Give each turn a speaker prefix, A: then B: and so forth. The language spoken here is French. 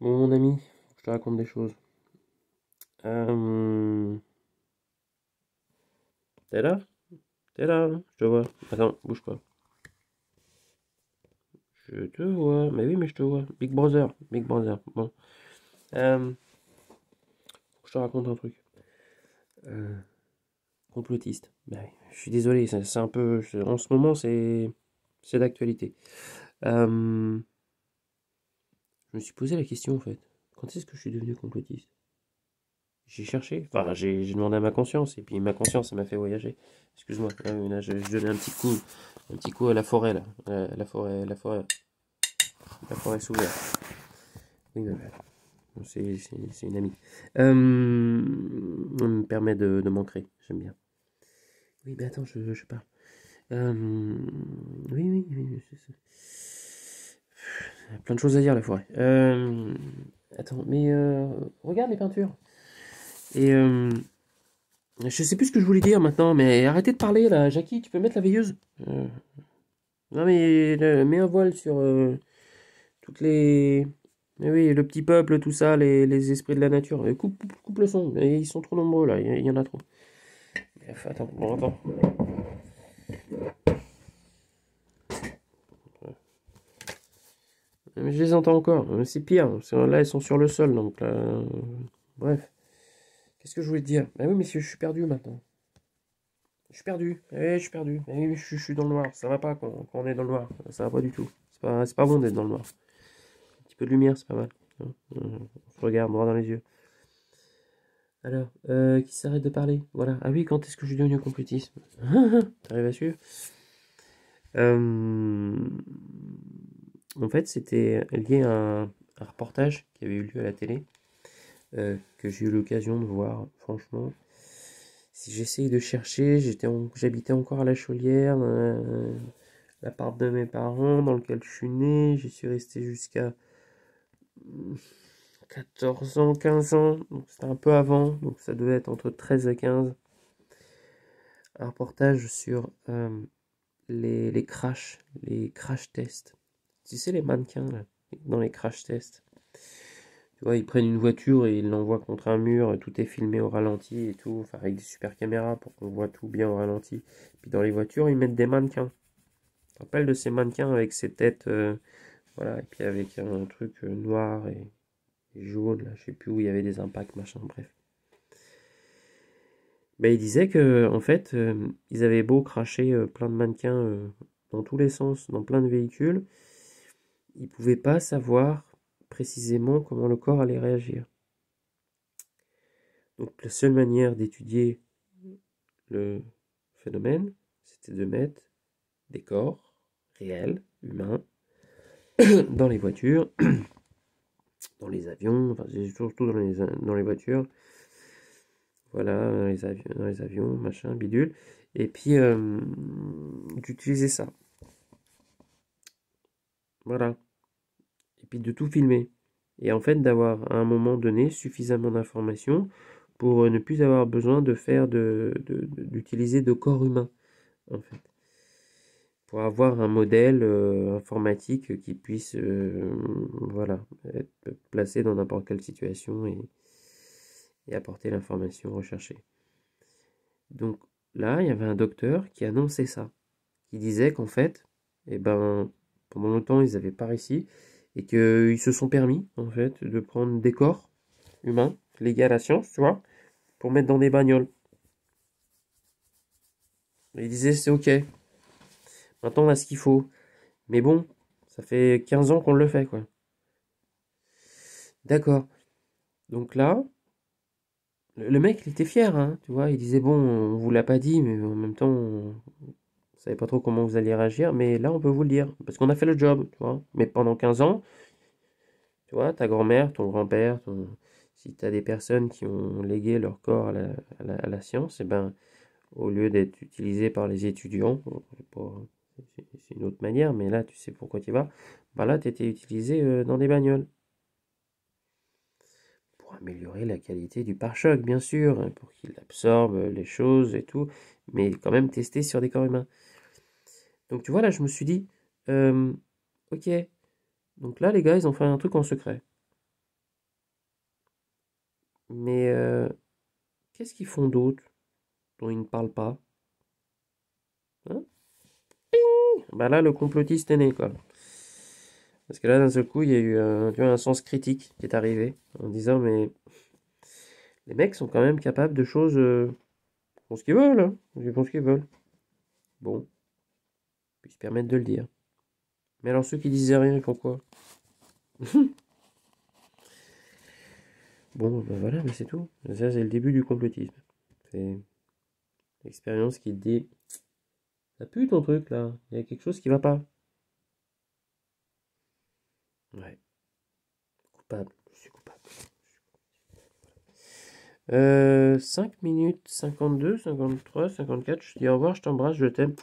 A: Bon, mon ami, je te raconte des choses. Euh... T'es là? T'es là, hein, je te vois. Attends, bouge pas. Je te vois. Mais oui, mais je te vois. Big Brother. Big Brother. Bon. Faut que je te raconte un truc. Euh, Complotiste. Bah oui, je suis désolé, c'est un peu. En ce moment, c'est d'actualité. Euh... Je me suis posé la question, en fait. Quand est-ce que je suis devenu complotiste? J'ai cherché, enfin j'ai demandé à ma conscience, et puis ma conscience elle m'a fait voyager. Excuse-moi, là, je donnais un petit coup à la forêt là, la forêt s'ouvre. Oui, c'est une amie. On me permet de m'ancrer, j'aime bien. Oui, mais attends, je parle. Oui, il y a plein de choses à dire la forêt. Attends, mais regarde les peintures. Et je sais plus ce que je voulais dire maintenant, mais arrêtez de parler là, Jackie, tu peux mettre la veilleuse. Euh, non mais mets un voile sur toutes les... Mais oui, le petit peuple, tout ça, les esprits de la nature. Coupe le son, ils sont trop nombreux là, il y en a trop. Bref, attends, bon, attends. Mais je les entends encore, c'est pire. Là, ils sont sur le sol, donc là... Bref, qu'est-ce que je voulais te dire? Ah oui, messieurs, je suis perdu maintenant. Je suis perdu, je suis perdu. Oui, je suis dans le noir, ça va pas quand on est dans le noir, ça va pas du tout. C'est pas bon d'être dans le noir. Un petit peu de lumière, c'est pas mal. On se regarde droit dans les yeux. Alors, qui s'arrête de parler? Voilà. Ah oui, quand est-ce que je suis devenu complotiste? T'arrives à suivre? Euh, En fait, c'était lié à un reportage qui avait eu lieu à la télé, que j'ai eu l'occasion de voir. Franchement, si j'essaye de chercher, j'habitais encore à La Chaulière, l'appart de mes parents dans lequel je suis né. J'y suis resté jusqu'à 14 ans, 15 ans, donc c'était un peu avant, donc ça devait être entre 13 et 15. Un reportage sur les crash tests. Tu sais, les mannequins, là, dans les crash tests. Tu vois, ils prennent une voiture et ils l'envoient contre un mur, tout est filmé au ralenti et tout, enfin avec des super caméras pour qu'on voit tout bien au ralenti. Puis dans les voitures, ils mettent des mannequins. Tu te rappelles de ces mannequins avec ces têtes, voilà, et puis avec un truc noir et jaune, là, je sais plus où il y avait des impacts, machin, bref. Ben, il disait que en fait, ils avaient beau cracher plein de mannequins dans tous les sens, dans plein de véhicules, ils pouvaient pas savoir précisément comment le corps allait réagir. Donc la seule manière d'étudier le phénomène, c'était de mettre des corps réels, humains, dans les voitures, dans les avions, enfin surtout dans les voitures, voilà, dans les avions, machin, bidule, et puis d'utiliser ça. Voilà. Et puis de tout filmer. Et en fait d'avoir à un moment donné suffisamment d'informations pour ne plus avoir besoin de faire d'utiliser de corps humains, en fait. Pour avoir un modèle informatique qui puisse voilà, être placé dans n'importe quelle situation et apporter l'information recherchée. Donc là, il y avait un docteur qui annonçait ça, qui disait qu'en fait, eh ben, pendant longtemps, ils n'avaient pas réussi et qu'ils se sont permis, en fait, de prendre des corps humains, légués à la science, tu vois, pour mettre dans des bagnoles. Et ils disaient, c'est ok, maintenant on a ce qu'il faut. Mais bon, ça fait 15 ans qu'on le fait, quoi. D'accord. Donc là, le mec, il était fier, hein, tu vois, il disait, bon, on vous l'a pas dit, mais en même temps, on savait pas trop comment vous alliez réagir, mais là, on peut vous le dire, parce qu'on a fait le job, tu vois. Mais pendant 15 ans, tu vois, ta grand-mère, ton grand-père, si tu as des personnes qui ont légué leur corps à la science, et ben, au lieu d'être utilisé par les étudiants, bon, c'est une autre manière, mais là, tu sais pourquoi tu vas, ben là, tu étais utilisé dans des bagnoles. Pour améliorer la qualité du pare-choc, bien sûr, hein, pour qu'il absorbe les choses et tout, mais quand même testé sur des corps humains. Donc tu vois, là, je me suis dit, ok, donc là, les gars, ils ont fait un truc en secret. Mais qu'est-ce qu'ils font d'autre dont ils ne parlent pas? Hein? Bah là, le complotiste est né, quoi. Parce que là, d'un seul coup, il y a eu tu vois, un sens critique qui est arrivé en disant, mais les mecs sont quand même capables de choses, ils font ce qu'ils veulent, hein. Ils font ce qu'ils veulent. Bon, ils se permettent de le dire. Mais alors ceux qui disaient rien, ils font quoi? Bon, ben voilà, mais c'est tout. Ça, c'est le début du complotisme. C'est l'expérience qui te dit, ça pue ton truc là, il y a quelque chose qui va pas. Ouais, coupable, je suis coupable. 5 minutes 52, 53, 54, je te dis au revoir, je t'embrasse, je t'aime.